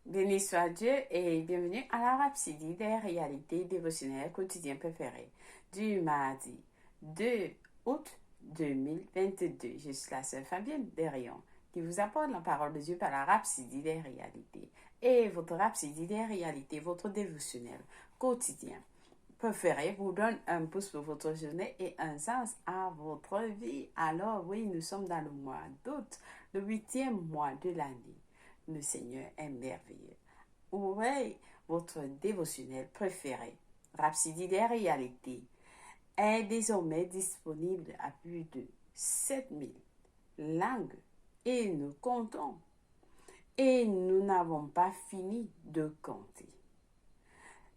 Béni soit Dieu et bienvenue à la Rhapsodie des réalités dévotionnelles quotidiennes préférées du mardi 2 août 2022. Je suis la sœur Fabienne Derion qui vous apporte la parole de Dieu par la Rhapsodie des réalités. Et votre Rhapsodie des réalités, votre dévotionnel quotidien préféré vous donne un pouce pour votre journée et un sens à votre vie. Alors oui, nous sommes dans le mois d'août, le 8e mois de l'année. Le Seigneur est merveilleux. Oui, votre dévotionnel préféré, Rhapsodie des réalités, est désormais disponible à plus de 7000 langues et nous comptons. Et nous n'avons pas fini de compter.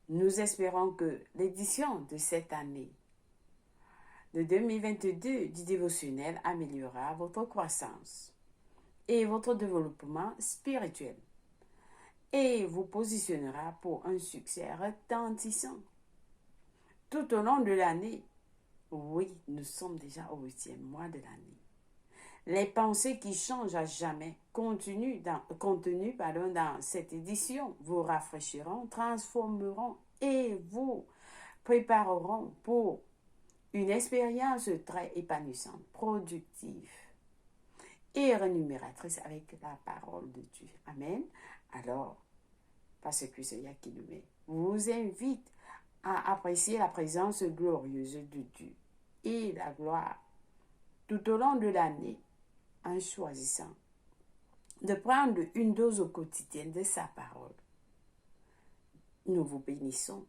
Nous espérons que l'édition de cette année, de 2022 du dévotionnel, améliorera votre croissance et votre développement spirituel et vous positionnera pour un succès retentissant. Tout au long de l'année, oui, nous sommes déjà au 8e mois de l'année. Les pensées qui changent à jamais contenues dans cette édition vous rafraîchiront, transformeront et vous prépareront pour une expérience très épanouissante, productive et rémunératrice avec la parole de Dieu. Amen. Alors, parce que c'est qui le met, vous invite à apprécier la présence glorieuse de Dieu et la gloire tout au long de l'année en choisissant de prendre une dose quotidienne de sa parole. Nous vous bénissons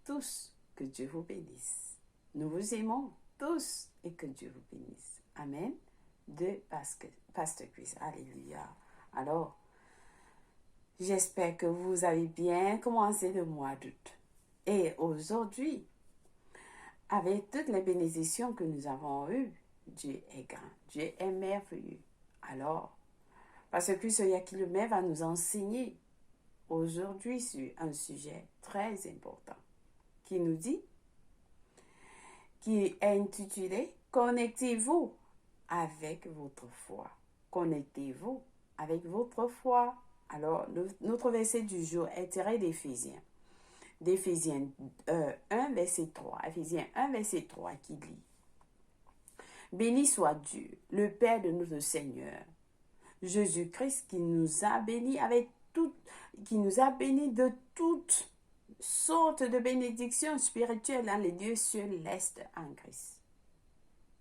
tous, que Dieu vous bénisse. Nous vous aimons tous et que Dieu vous bénisse. Amen. De Pasteur Chris. Alléluia. Alors, j'espère que vous avez bien commencé le mois d'août. Et aujourd'hui, avec toutes les bénédictions que nous avons eues, Dieu est grand, Dieu est merveilleux. Alors, parce que ce qui le met va nous enseigner aujourd'hui sur un sujet très important qui nous dit, qui est intitulé « Connectez-vous avec votre foi ». Connectez-vous avec votre foi. Alors, notre verset du jour est tiré d'Éphésiens. D'Éphésiens 1, verset 3. Éphésiens 1, verset 3 qui dit « Béni soit Dieu, le Père de notre Seigneur, Jésus-Christ, qui nous a bénis de toutes sortes de bénédictions spirituelles dans les lieux célestes en Christ.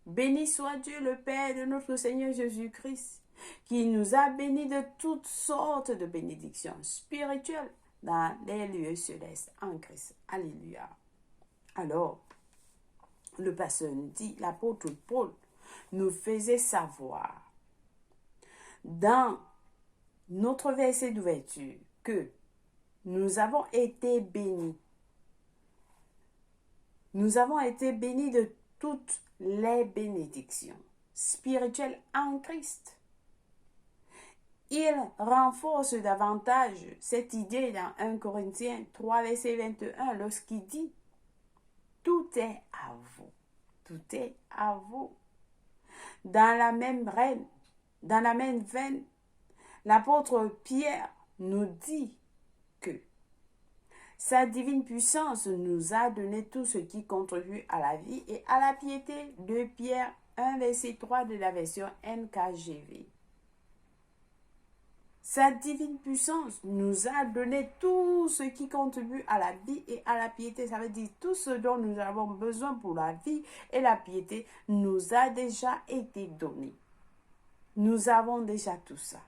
Béni soit Dieu, le Père de notre Seigneur Jésus-Christ, qui nous a bénis de toutes sortes de bénédictions spirituelles dans les lieux célestes en Christ. Alléluia. Alors, le pasteur nous dit, l'apôtre Paul nous faisait savoir dans notre verset d'ouverture que nous avons été bénis. Nous avons été bénis de toutes les bénédictions spirituelles en Christ. Il renforce davantage cette idée dans 1 Corinthiens 3, verset 21, lorsqu'il dit « Tout est à vous, tout est à vous ». Dans la même veine, l'apôtre Pierre nous dit que sa divine puissance nous a donné tout ce qui contribue à la vie et à la piété. De Pierre 1, verset 3 de la version NKJV. Sa divine puissance nous a donné tout ce qui contribue à la vie et à la piété. Ça veut dire tout ce dont nous avons besoin pour la vie et la piété nous a déjà été donné. Nous avons déjà tout ça.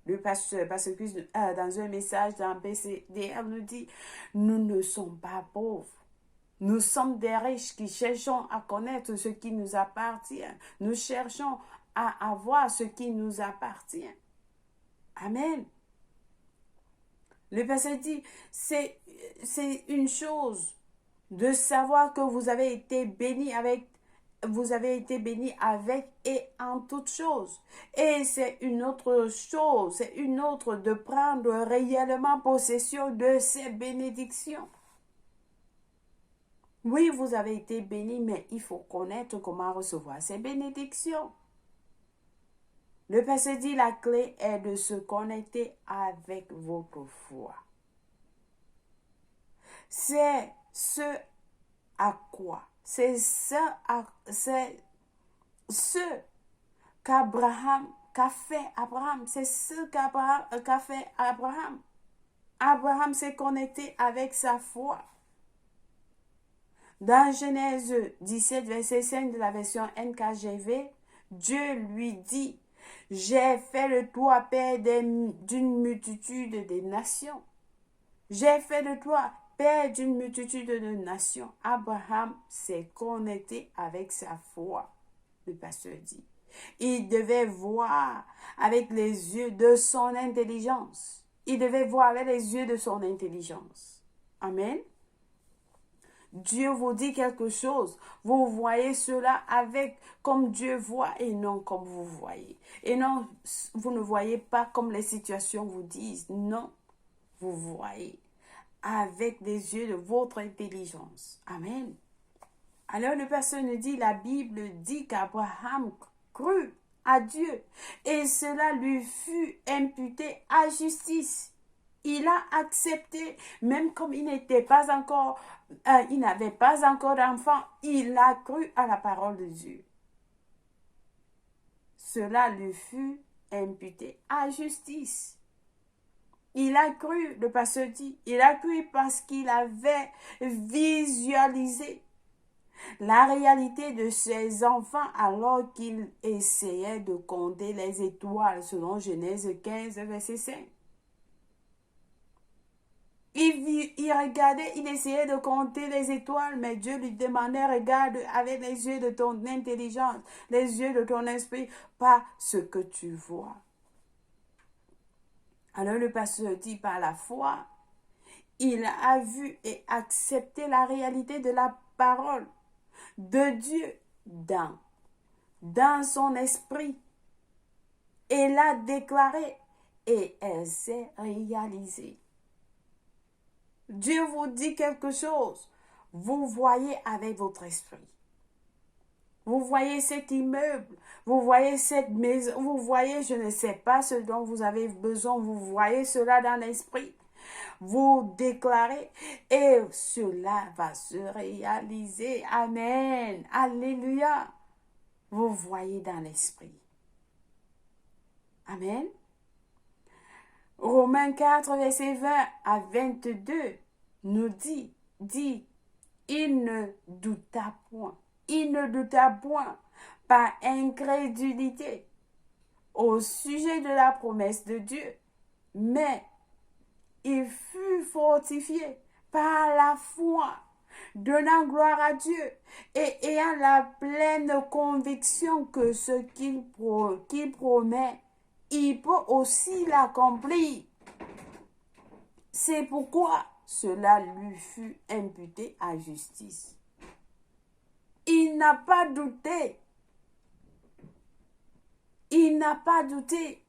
Le pasteur Christ, dans un message dans PCDR, nous dit, nous ne sommes pas pauvres. Nous sommes des riches qui cherchons à connaître ce qui nous appartient. Nous cherchons à avoir ce qui nous appartient. Amen. Le pasteur dit, c'est une chose de savoir que vous avez été bénis avec et en toutes choses. Et c'est une autre chose, c'est une autre de prendre réellement possession de ces bénédictions. Oui, vous avez été bénis, mais il faut connaître comment recevoir ces bénédictions. Le pasteur dit la clé est de se connecter avec votre foi. C'est ce à quoi, c'est ce qu'a fait Abraham, c'est ce qu'a fait Abraham. Abraham s'est connecté avec sa foi. Dans Genèse 17, verset 5 de la version NKJV, Dieu lui dit, « J'ai fait de toi père d'une multitude de nations. » J'ai fait de toi père d'une multitude de nations. Abraham s'est connecté avec sa foi, le pasteur dit. Il devait voir avec les yeux de son intelligence. Il devait voir avec les yeux de son intelligence. Amen. Dieu vous dit quelque chose. Vous voyez cela avec comme Dieu voit et non comme vous voyez. Et non, vous ne voyez pas comme les situations vous disent. Non, vous voyez avec les yeux de votre intelligence. Amen. Alors le pasteur nous dit, la Bible dit qu'Abraham crut à Dieu et cela lui fut imputé à justice. Il a accepté, même comme il n'était pas encore, il n'avait pas encore d'enfant, il a cru à la parole de Dieu. Cela lui fut imputé à justice. Il a cru, le pasteur dit, il a cru parce qu'il avait visualisé la réalité de ses enfants alors qu'il essayait de compter les étoiles selon Genèse 15, verset 5. Il regardait, il essayait de compter les étoiles, mais Dieu lui demandait, regarde avec les yeux de ton intelligence, les yeux de ton esprit, pas ce que tu vois. Alors le pasteur dit, par la foi, il a vu et accepté la réalité de la parole de Dieu dans son esprit. Et l'a déclaré et elle s'est réalisée. Dieu vous dit quelque chose, vous voyez avec votre esprit. Vous voyez cet immeuble, vous voyez cette maison, vous voyez, je ne sais pas ce dont vous avez besoin, vous voyez cela dans l'esprit. Vous déclarez et cela va se réaliser. Amen. Alléluia. Vous voyez dans l'esprit. Amen. Romains 4, verset 20 à 22 nous dit, il ne douta point par incrédulité au sujet de la promesse de Dieu, mais il fut fortifié par la foi, donnant gloire à Dieu et ayant la pleine conviction que ce qu'il promet, il peut aussi l'accomplir. C'est pourquoi cela lui fut imputé à justice. Il n'a pas douté. Il n'a pas douté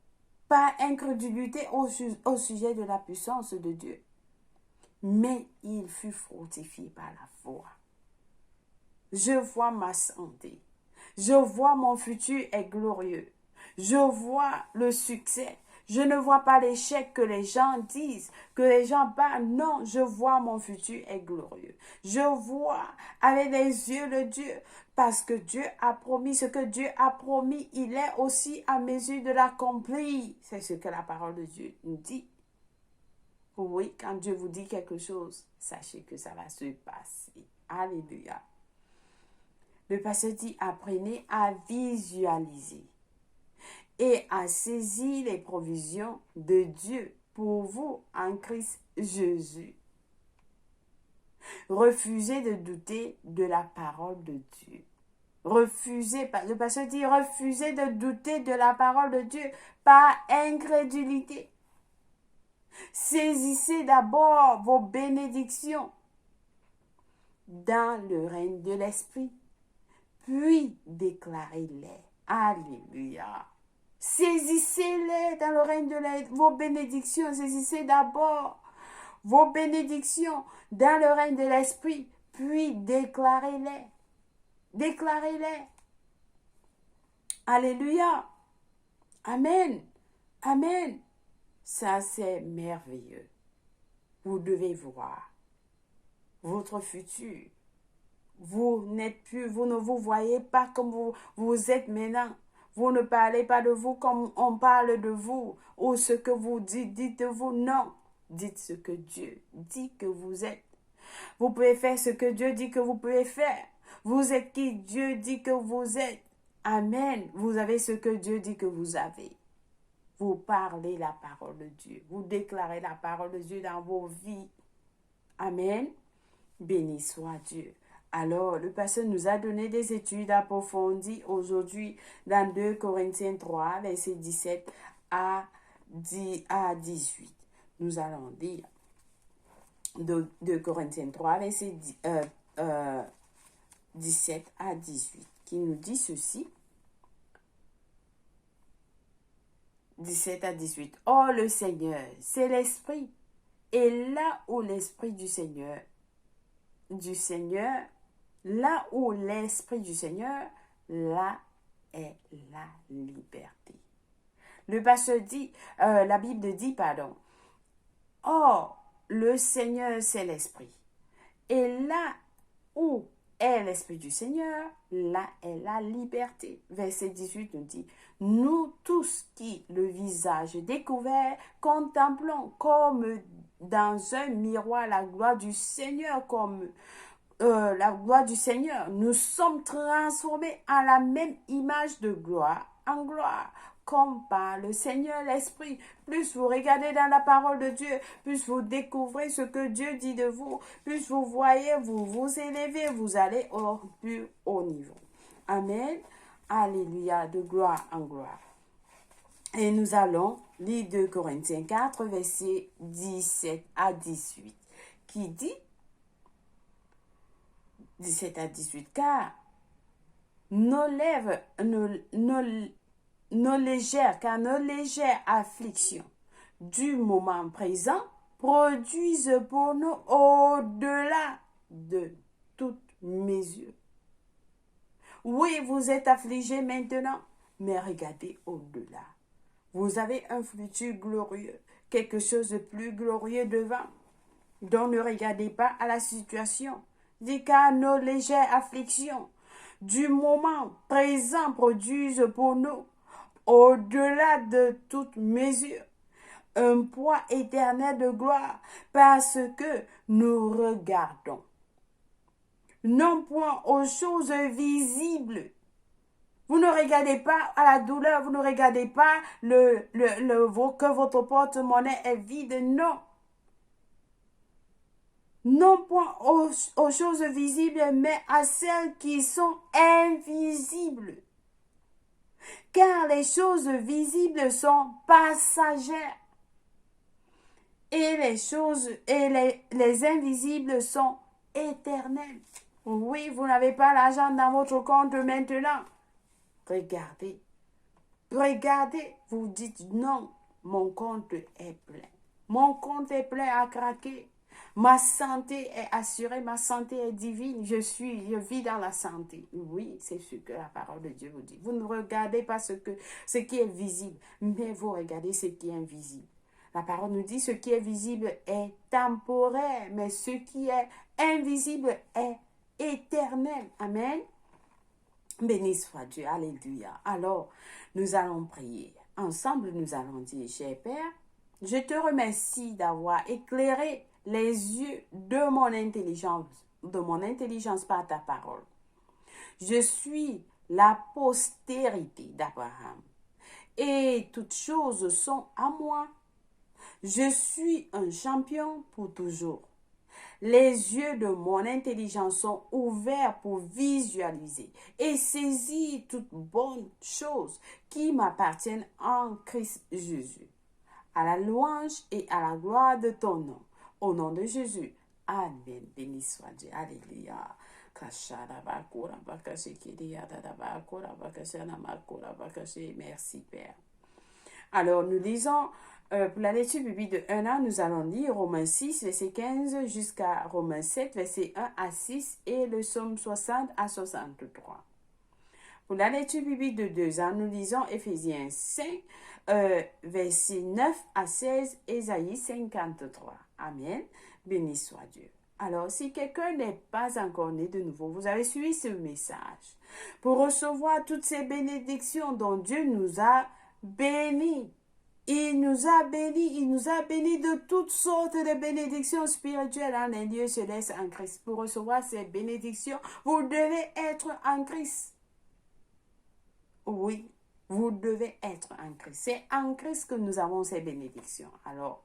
par incrédulité au sujet de la puissance de Dieu. Mais il fut fortifié par la foi. Je vois ma santé. Je vois mon futur est glorieux. Je vois le succès. Je ne vois pas l'échec que les gens disent, que les gens parlent. Non, je vois mon futur est glorieux. Je vois avec les yeux de Dieu. Parce que Dieu a promis ce que Dieu a promis, il est aussi à mesure de l'accomplir. C'est ce que la parole de Dieu nous dit. Oui, quand Dieu vous dit quelque chose, sachez que ça va se passer. Alléluia. Le pasteur dit, apprenez à visualiser et à saisir les provisions de Dieu pour vous en Christ Jésus. Refusez de douter de la parole de Dieu. Le pasteur dit, refusez de douter de la parole de Dieu par incrédulité. Saisissez d'abord vos bénédictions dans le règne de l'Esprit, puis déclarez-les. Alléluia. Saisissez-les dans le règne de vos bénédictions. Saisissez d'abord vos bénédictions dans le règne de l'Esprit, puis déclarez-les. Déclarez-les. Alléluia. Amen. Amen. Ça, c'est merveilleux. Vous devez voir votre futur. Vous n'êtes plus, vous ne vous voyez pas comme vous êtes maintenant. Vous ne parlez pas de vous comme on parle de vous. Ou ce que vous dites, dites de vous. Non. Dites ce que Dieu dit que vous êtes. Vous pouvez faire ce que Dieu dit que vous pouvez faire. Vous êtes qui Dieu dit que vous êtes. Amen. Vous avez ce que Dieu dit que vous avez. Vous parlez la parole de Dieu. Vous déclarez la parole de Dieu dans vos vies. Amen. Béni soit Dieu. Alors, le pasteur nous a donné des études approfondies aujourd'hui dans 2 Corinthiens 3, versets 17 à 18. Nous allons lire 2 Corinthiens 3, versets 17 à 18, qui nous dit ceci. 17 à 18. Oh, le Seigneur, c'est l'Esprit. Et là où l'Esprit du Seigneur, là où l'Esprit du Seigneur, là est la liberté. Le pasteur dit, la Bible dit, pardon. Oh, le Seigneur, c'est l'Esprit. Et là où est l'Esprit du Seigneur, là est la liberté. Verset 18 nous dit, nous tous qui, le visage découvert, contemplons comme dans un miroir la gloire du Seigneur, la gloire du Seigneur, nous sommes transformés à la même image de gloire en gloire, comme par le Seigneur l'Esprit. Plus vous regardez dans la parole de Dieu, plus vous découvrez ce que Dieu dit de vous, plus vous voyez, vous vous élevez, vous allez au plus haut niveau. Amen. Alléluia, de gloire en gloire. Et nous allons lire 2 Corinthiens 4, versets 17 à 18, qui dit 17 à 18, car nos légères afflictions du moment présent produisent pour nous au-delà de toute mesure. Oui, vous êtes affligés maintenant, mais regardez au-delà. Vous avez un futur glorieux, quelque chose de plus glorieux devant. Donc ne regardez pas à la situation. Dit car nos légères afflictions du moment présent produisent pour nous, au-delà de toute mesure, un poids éternel de gloire, parce que nous regardons non point aux choses visibles. Vous ne regardez pas à la douleur, vous ne regardez pas que votre porte-monnaie est vide, non. Non point aux choses visibles, mais à celles qui sont invisibles. Car les choses visibles sont passagères et les invisibles sont éternelles. Oui, vous n'avez pas l'argent dans votre compte maintenant. Regardez, vous dites non, mon compte est plein. Mon compte est plein à craquer. Ma santé est assurée, ma santé est divine. Je vis dans la santé. Oui, c'est ce que la parole de Dieu vous dit. Vous ne regardez pas ce qui est visible, mais vous regardez ce qui est invisible. La parole nous dit ce qui est visible est temporaire, mais ce qui est invisible est éternel. Amen. Béni soit Dieu. Alléluia. Alors, nous allons prier. Ensemble, nous allons dire, cher Père, je te remercie d'avoir éclairé les yeux de mon intelligence par ta parole. Je suis la postérité d'Abraham et toutes choses sont à moi. Je suis un champion pour toujours. Les yeux de mon intelligence sont ouverts pour visualiser et saisir toutes bonnes choses qui m'appartiennent en Christ Jésus. À la louange et à la gloire de ton nom. Au nom de Jésus. Amen. Béni soit Dieu. Alléluia. Merci Père. Alors nous lisons pour la lecture biblique de 1 an, nous allons lire Romains 6, verset 15 jusqu'à Romains 7, verset 1 à 6 et le psaume 60 à 63. Pour la lecture biblique de 2 ans, nous lisons Éphésiens 5, versets 9 à 16, Ésaïe 53. Amen. Béni soit Dieu. Alors, si quelqu'un n'est pas encore né de nouveau, vous avez suivi ce message pour recevoir toutes ces bénédictions dont Dieu nous a bénis. Il nous a bénis de toutes sortes de bénédictions spirituelles dans les lieux célestes en Christ. Pour recevoir ces bénédictions, vous devez être en Christ. Oui, vous devez être en Christ. C'est en Christ que nous avons ces bénédictions. Alors,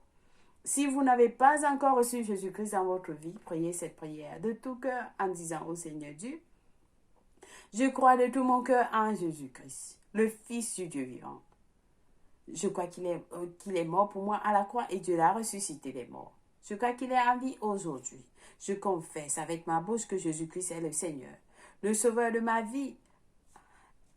si vous n'avez pas encore reçu Jésus-Christ dans votre vie, priez cette prière de tout cœur en disant au Seigneur Dieu, je crois de tout mon cœur en Jésus-Christ, le Fils du Dieu vivant. Je crois qu'il est mort pour moi à la croix et Dieu l'a ressuscité des morts. Je crois qu'il est en vie aujourd'hui. Je confesse avec ma bouche que Jésus-Christ est le Seigneur, le Sauveur de ma vie.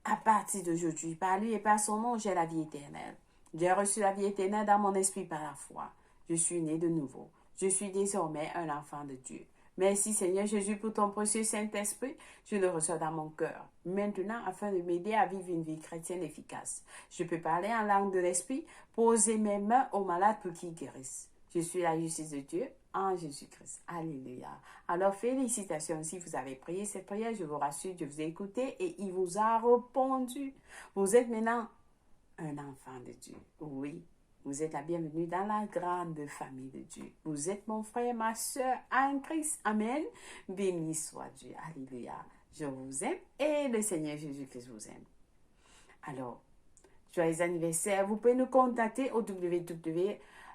À partir d'aujourd'hui, par lui et par son nom, j'ai la vie éternelle. J'ai reçu la vie éternelle dans mon esprit par la foi. Je suis né de nouveau. Je suis désormais un enfant de Dieu. Merci Seigneur Jésus pour ton précieux Saint-Esprit. Je le reçois dans mon cœur. Maintenant, afin de m'aider à vivre une vie chrétienne efficace. Je peux parler en langue de l'Esprit, poser mes mains aux malades pour qu'ils guérissent. Je suis la justice de Dieu en Jésus-Christ. Alléluia. Alors, félicitations. Si vous avez prié cette prière, je vous rassure, Dieu vous a écouté et il vous a répondu. Vous êtes maintenant un enfant de Dieu. Oui. Vous êtes la bienvenue dans la grande famille de Dieu. Vous êtes mon frère, ma soeur en Christ. Amen. Béni soit Dieu. Alléluia. Je vous aime et le Seigneur Jésus-Christ vous aime. Alors, joyeux anniversaire. Vous pouvez nous contacter au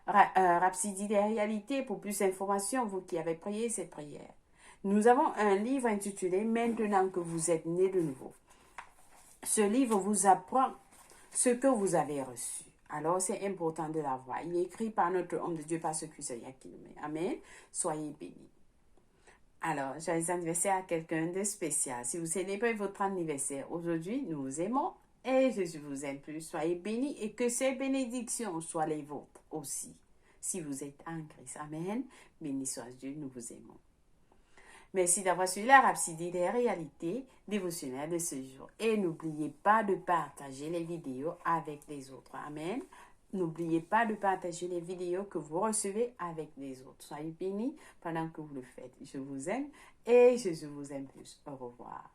Rhapsody des réalités pour plus d'informations, vous qui avez prié cette prière. Nous avons un livre intitulé « Maintenant que vous êtes nés de nouveau ». Ce livre vous apprend ce que vous avez reçu. Alors, c'est important de l'avoir. Il est écrit par notre homme de Dieu, par ce Christ qui nous met. Amen. Soyez bénis. Alors, joyeux anniversaire à quelqu'un de spécial. Si vous célébrez votre anniversaire aujourd'hui, nous vous aimons et Jésus vous aime plus. Soyez bénis et que ces bénédictions soient les vôtres aussi. Si vous êtes en Christ. Amen. Béni soit Dieu, nous vous aimons. Merci d'avoir suivi la Rhapsody des réalités dévotionnelles de ce jour. Et n'oubliez pas de partager les vidéos avec les autres. Amen. N'oubliez pas de partager les vidéos que vous recevez avec les autres. Soyez bénis pendant que vous le faites. Je vous aime et Jésus vous aime plus. Au revoir.